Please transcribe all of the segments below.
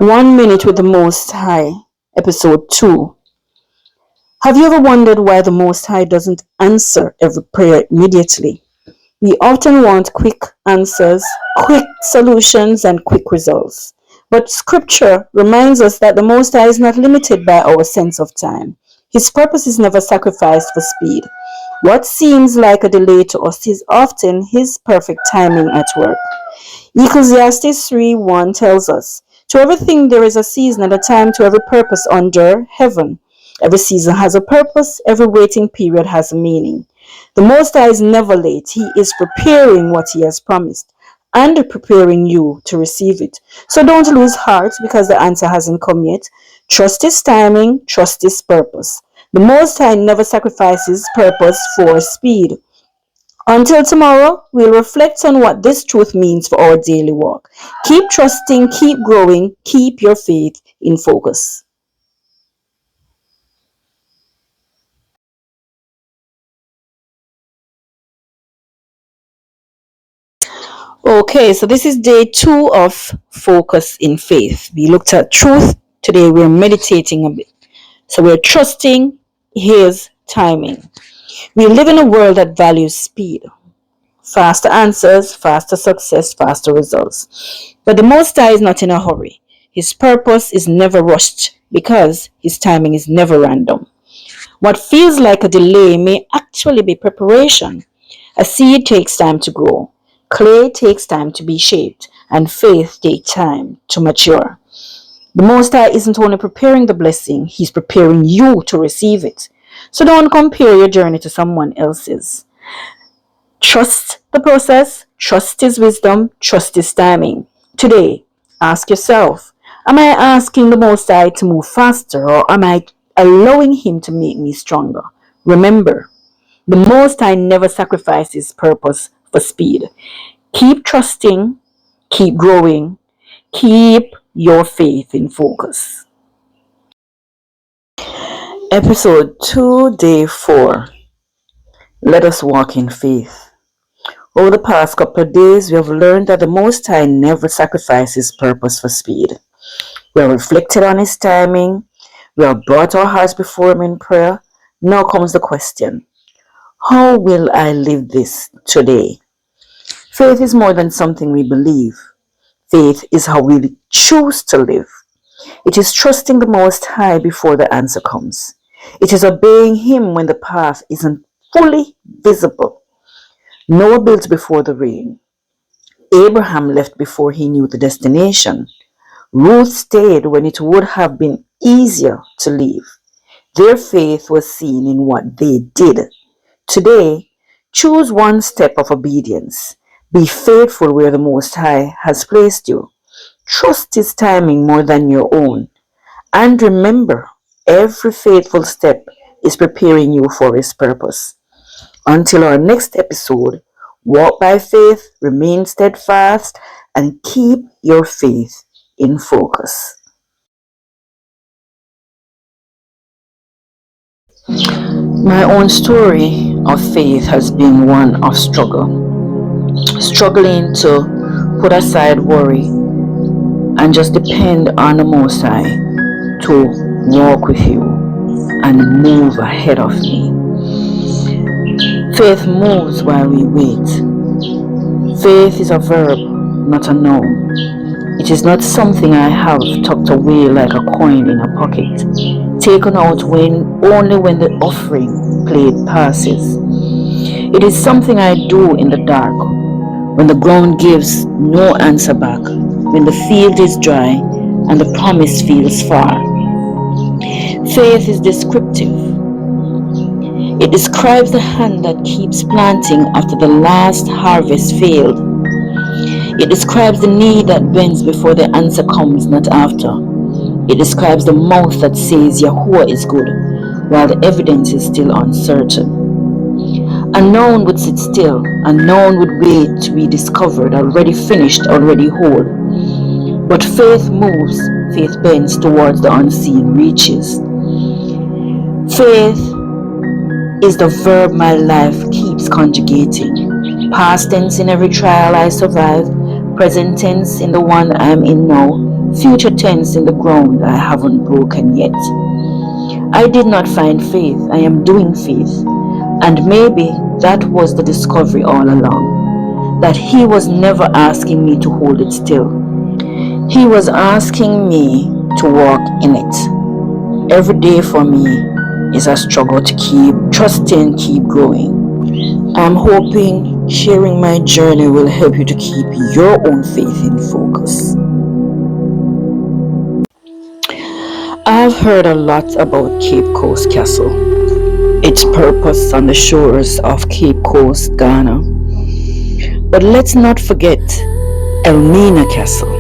1 Minute with the Most High, Episode 2. Have you ever wondered why the Most High doesn't answer every prayer immediately? We often want quick answers, quick solutions, and quick results. But Scripture reminds us that the Most High is not limited by our sense of time. His purpose is never sacrificed for speed. What seems like a delay to us is often His perfect timing at work. Ecclesiastes 3:1 tells us, "To everything there is a season and a time to every purpose under heaven." Every season has a purpose, every waiting period has a meaning. The Most High is never late. He is preparing what He has promised and preparing you to receive it. So don't lose heart because the answer hasn't come yet. Trust His timing, trust His purpose. The Most High never sacrifices purpose for speed. Until tomorrow, we'll reflect on what this truth means for our daily walk. Keep trusting, keep growing, keep your faith in focus. Okay, so this is day 2 of Focus in Faith. We looked at truth. Today we're meditating a bit. So we're trusting His timing. We live in a world that values speed. Faster answers, faster success, faster results. But the Most High is not in a hurry. His purpose is never rushed because His timing is never random. What feels like a delay may actually be preparation. A seed takes time to grow. Clay takes time to be shaped, and faith takes time to mature. The Most High isn't only preparing the blessing, He's preparing you to receive it. So don't compare your journey to someone else's. Trust the process, trust His wisdom, trust His timing. Today, ask yourself, am I asking the Most High to move faster, or am I allowing Him to make me stronger? Remember, the Most High never sacrifices purpose for speed. Keep trusting, keep growing, keep your faith in focus. Episode 2, Day 4. Let us walk in faith. Over the past couple of days, we have learned that the Most High never sacrifices purpose for speed. We have reflected on His timing. We have brought our hearts before Him in prayer. Now comes the question, how will I live this today? Faith is more than something we believe. Faith is how we choose to live. It is trusting the Most High before the answer comes. It is obeying Him when the path isn't fully visible. Noah built before the rain. Abraham left before he knew the destination. Ruth stayed when it would have been easier to leave. Their faith was seen in what they did. Today, choose one step of obedience. Be faithful where the Most High has placed you. Trust His timing more than your own. And remember, every faithful step is preparing you for His purpose. Until our next episode, walk by faith, remain steadfast, and keep your faith in focus. My own story of faith has been one of struggle. Struggling to put aside worry and just depend on the Most High to walk with you and move ahead of me. Faith moves while we wait. Faith is a verb, not a noun. It is not something I have tucked away like a coin in a pocket, taken out only when the offering plate passes. It is something I do in the dark, when the ground gives no answer back, when the field is dry and the promise feels far. Faith is descriptive. It describes the hand that keeps planting after the last harvest failed. It describes the knee that bends before the answer comes, not after. It describes the mouth that says Yahuwah is good, while the evidence is still uncertain. Unknown would sit still, unknown would wait to be discovered, already finished, already whole. But faith moves, faith bends towards the unseen reaches. Faith is the verb my life keeps conjugating. Past tense in every trial I survive, present tense in the one I'm in now. future tense in the ground I haven't broken yet. I did not find faith, I am doing faith. And maybe that was the discovery all along, that He was never asking me to hold it still. He was asking me to walk in it. Every day for me is a struggle to keep trusting, keep growing. I'm hoping sharing my journey will help you to keep your own faith in focus. I've heard a lot about Cape Coast Castle, its purpose on the shores of Cape Coast, Ghana. But let's not forget Elmina Castle.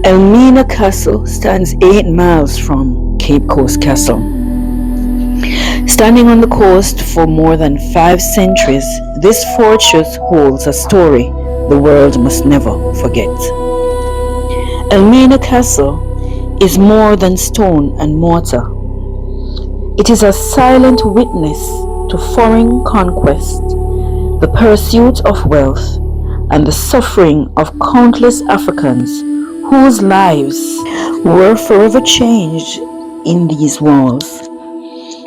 Elmina Castle stands 8 miles from Cape Coast Castle. Standing on the coast for more than 5 centuries, this fortress holds a story the world must never forget. Elmina Castle is more than stone and mortar. It is a silent witness to foreign conquest, the pursuit of wealth, and the suffering of countless Africans whose lives were forever changed in these walls.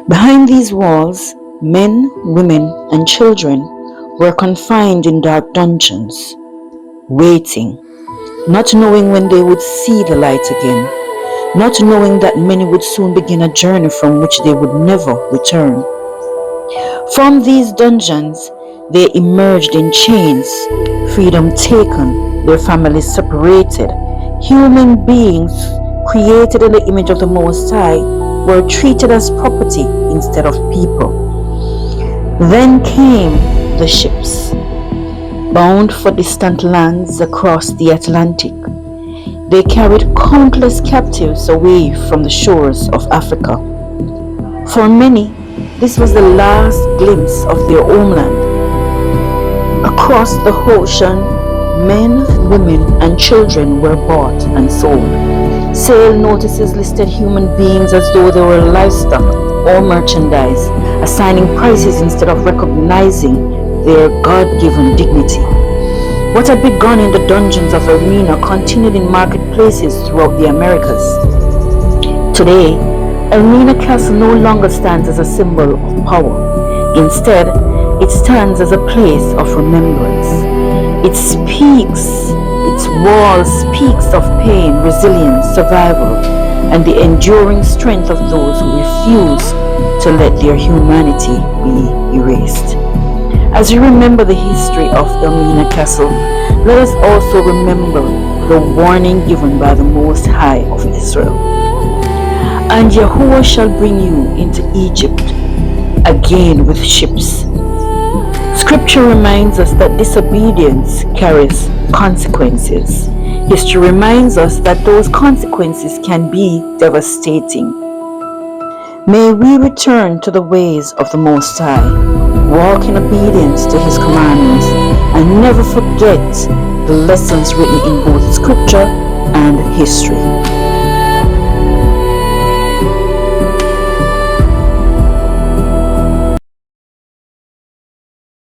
Behind these walls, men, women, and children were confined in dark dungeons, waiting, not knowing when they would see the light again, not knowing that many would soon begin a journey from which they would never return. From these dungeons, they emerged in chains, freedom taken, their families separated. Human beings, created in the image of the Most High, were treated as property instead of people. Then came the ships, bound for distant lands across the Atlantic. They carried countless captives away from the shores of Africa. For many, this was the last glimpse of their homeland. Across the ocean, men, women, and children were bought and sold. Sale notices listed human beings as though they were livestock or merchandise, assigning prices instead of recognizing their God-given dignity. What had begun in the dungeons of Elmina continued in marketplaces throughout the Americas. Today, Elmina Castle no longer stands as a symbol of power. Instead, it stands as a place of remembrance. Its walls speaks of pain, resilience, survival, and the enduring strength of those who refuse to let their humanity be erased. As we remember the history of Elmina Castle, let us also remember the warning given by the Most High of Israel. And Yahuwah shall bring you into Egypt again with ships. Scripture reminds us that disobedience carries consequences. History reminds us that those consequences can be devastating. May we return to the ways of the Most High, walk in obedience to His commandments, and never forget the lessons written in both Scripture and history.